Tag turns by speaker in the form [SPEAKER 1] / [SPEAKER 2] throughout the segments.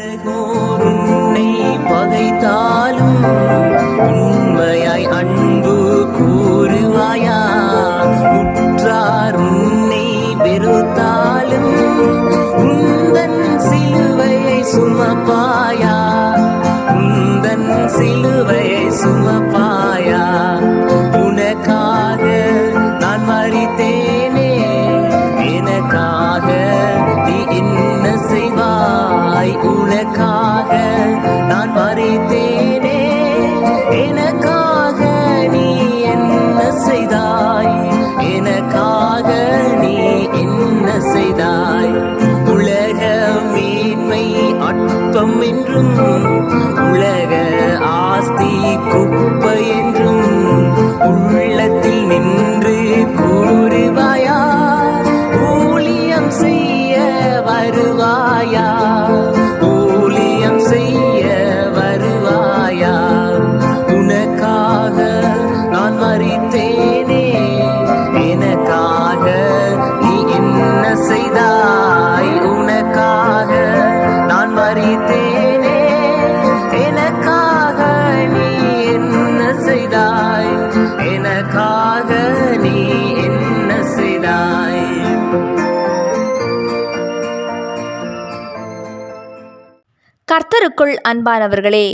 [SPEAKER 1] உலகோர் உன்னை பகைத்தாலும் உண்மையாய் அன்பு கூறுவாயா? உற்றார் உன்னை வெறுத்தாலும் உந்தன் சிலுவையை சுமப்பாயா? உந்தன் சிலுவையை சுமப்பாயா? உனக்காக நான் மரித்தேனே, எனக்காக நீ என்ன செய்வாய்? உனக்காக நான் மரித்தேனே, எனக்காக நீ என்ன செய்தாய்? எனக்காக நீ என்ன செய்தாய்? உலக மேன்மை அற்பம் என்றும் உலக ஆஸ்தி குப்பை என்றும் உள்ளத்தில் நின்று கூறுவாயா? ஊழியம் செய்ய வருவாயா? ஊழியம் செய்ய வருவாயா? உனக்காக நான் மரித்தேனே, எனக்காக நீ என்ன செய்தாய்? உனக்காக நான் மரித்தேனே, எனக்காக நீ என்ன செய்தாய்? எனக்காக நீ என்ன செய்தாய்?
[SPEAKER 2] கர்த்தருக்குள் அன்பானவர்களே,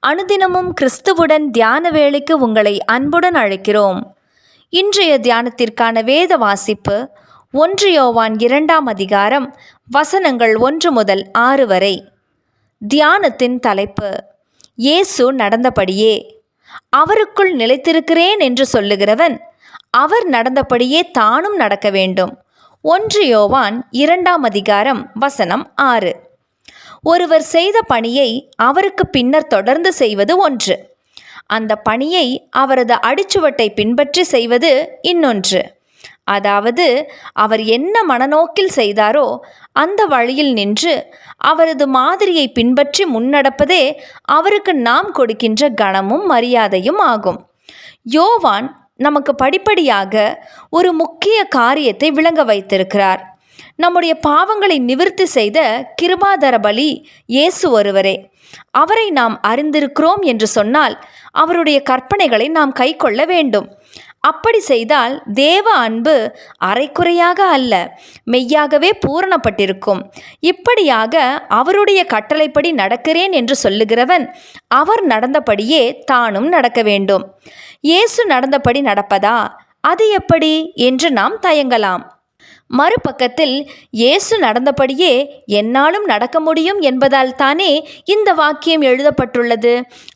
[SPEAKER 2] அனுதினமும் கிறிஸ்துவுடன் தியான வேளைக்கு உங்களை அன்புடன் அழைக்கிறோம். இன்றைய தியானத்திற்கான வேத வாசிப்பு 1 யோவான் 2ஆம் அதிகாரம் வசனங்கள் 1 முதல் 6 வரை. தியானத்தின் தலைப்பு: இயேசு நடந்தபடியே. அவருக்குள் நிலைத்திருக்கிறேன் என்று சொல்லுகிறவன் அவர் நடந்தபடியே தானும் நடக்க வேண்டும். 1 யோவான் 2ஆம் அதிகாரம் வசனம் 6. ஒருவர் செய்த பணியை அவருக்கு பின்னர் தொடர்ந்து செய்வது ஒன்று, அந்த பணியை அவரது அடிச்சுவட்டை பின்பற்றி செய்வது இன்னொன்று. அதாவது அவர் என்ன மனநோக்கில் செய்தாரோ அந்த வழியில் நின்று அவரது மாதிரியை பின்பற்றி முன்னடப்பதே அவருக்கு நாம் கொடுக்கின்ற கனமும் மரியாதையும் ஆகும். யோவான் நமக்கு படிப்படியாக ஒரு முக்கிய காரியத்தை விளங்க வைத்திருக்கிறார். நம்முடைய பாவங்களை நிவிர்த்தி செய்த கிருபாதர பலி இயேசு ஒருவரே. அவரை நாம் அறிந்திருக்கிறோம் என்று சொன்னால் அவருடைய கற்பனைகளை நாம் கைக்கொள்ள வேண்டும். அப்படி செய்தால் தேவ அன்பு அரைக்குறையாக அல்ல, மெய்யாகவே பூரணப்பட்டிருக்கும். இப்படியாக அவருடைய கட்டளைப்படி நடக்கிறேன் என்று சொல்லுகிறவன் அவர் நடந்தபடியே தானும் நடக்க வேண்டும். இயேசு நடந்தபடி நடப்பதா? அது எப்படி என்று நாம் தயங்கலாம். மறுபக்கத்தில் இயேசு நடந்தபடியே என்னாலும் நடக்க முடியும் என்பதால் தானே இந்த வாக்கியம் எழுதப்பட்டுள்ளது.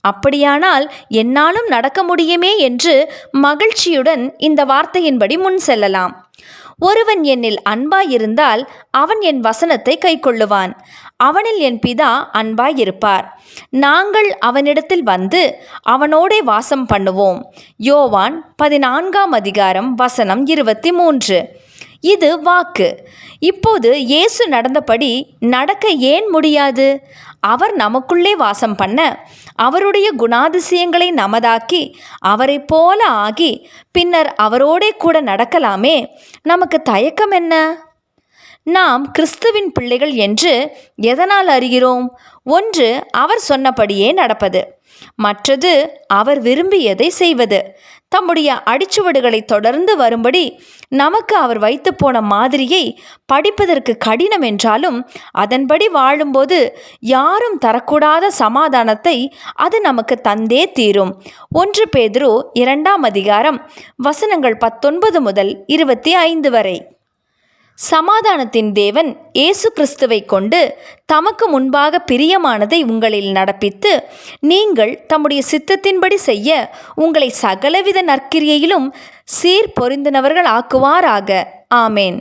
[SPEAKER 2] அப்படியானால் என்னாலும் நடக்க முடியுமே என்று மகிழ்ச்சியுடன் இந்த வார்த்தையின்படி முன் செல்லலாம். ஒருவன் என்னில் அன்பாயிருந்தால் அவன் என் வசனத்தை கைக்கொள்ளுவான், அவனில் என் பிதா அன்பாயிருப்பார், நாங்கள் அவனிடத்தில் வந்து அவனோடே வாசம் பண்ணுவோம். யோவான் 14ஆம் அதிகாரம் வசனம் 23. இது வாக்கு. இப்போது இயேசு நடந்தபடி நடக்க ஏன் முடியாது? அவர் நமக்குள்ளே வாசம் பண்ண, அவருடைய குணாதிசயங்களை நமதாக்கி, அவரை போல ஆகி, பின்னர் அவரோடே கூட நடக்கலாமே. நமக்கு தயக்கம் என்ன? நாம் கிறிஸ்துவின் பிள்ளைகள் என்று எதனால் அறிகிறோம்? ஒன்று, அவர் சொன்னபடியே நடப்பது. மற்றது, அவர் விரும்பியதை செய்வது. தம்முடைய அடிச்சுவடுகளை தொடர்ந்து வரும்படி நமக்கு அவர் வைத்து போன மாதிரியை படிப்பதற்கு கடினம் என்றாலும் அதன்படி வாழும்போது யாரும் தரக்கூடாத சமாதானத்தை அது நமக்கு தந்தே தீரும். 1 பேதுரு 2ஆம் அதிகாரம் வசனங்கள் 19 முதல் 25 வரை. சமாதானத்தின் தேவன் இயேசு கிறிஸ்துவை கொண்டு தமக்கு முன்பாக பிரியமானதை உங்களில் நடப்பித்து, நீங்கள் தம்முடைய சித்தத்தின்படி செய்ய உங்களை சகலவித நற்கிரியையிலும் சீர்பொருந்தினவர்கள் ஆக்குவாராக. ஆமேன்.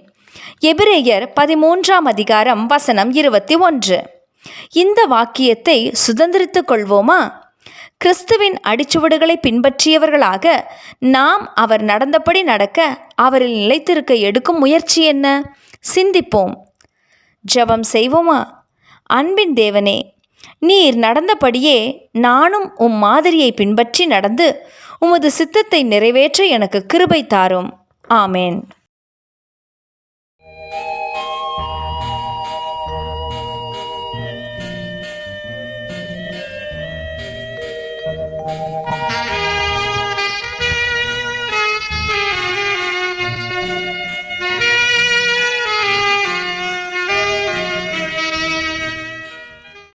[SPEAKER 2] எபிரேயர் 13ஆம் அதிகாரம் வசனம் 21. இந்த வாக்கியத்தை சுதந்திரித்துக் கொள்வோமா? கிறிஸ்துவின் அடிச்சுவடுகளை பின்பற்றியவர்களாக நாம் அவர் நடந்தபடி நடக்க அவரில் நிலைத்திருக்க எடுக்கும் முயற்சி என்ன? சிந்திப்போம். ஜெபம் செய்வோமா? அன்பின் தேவனே, நீர் நடந்தபடியே நானும் உம் மாதிரியை பின்பற்றி நடந்து உமது சித்தத்தை நிறைவேற்ற எனக்கு கிருபை தாரும். ஆமேன்.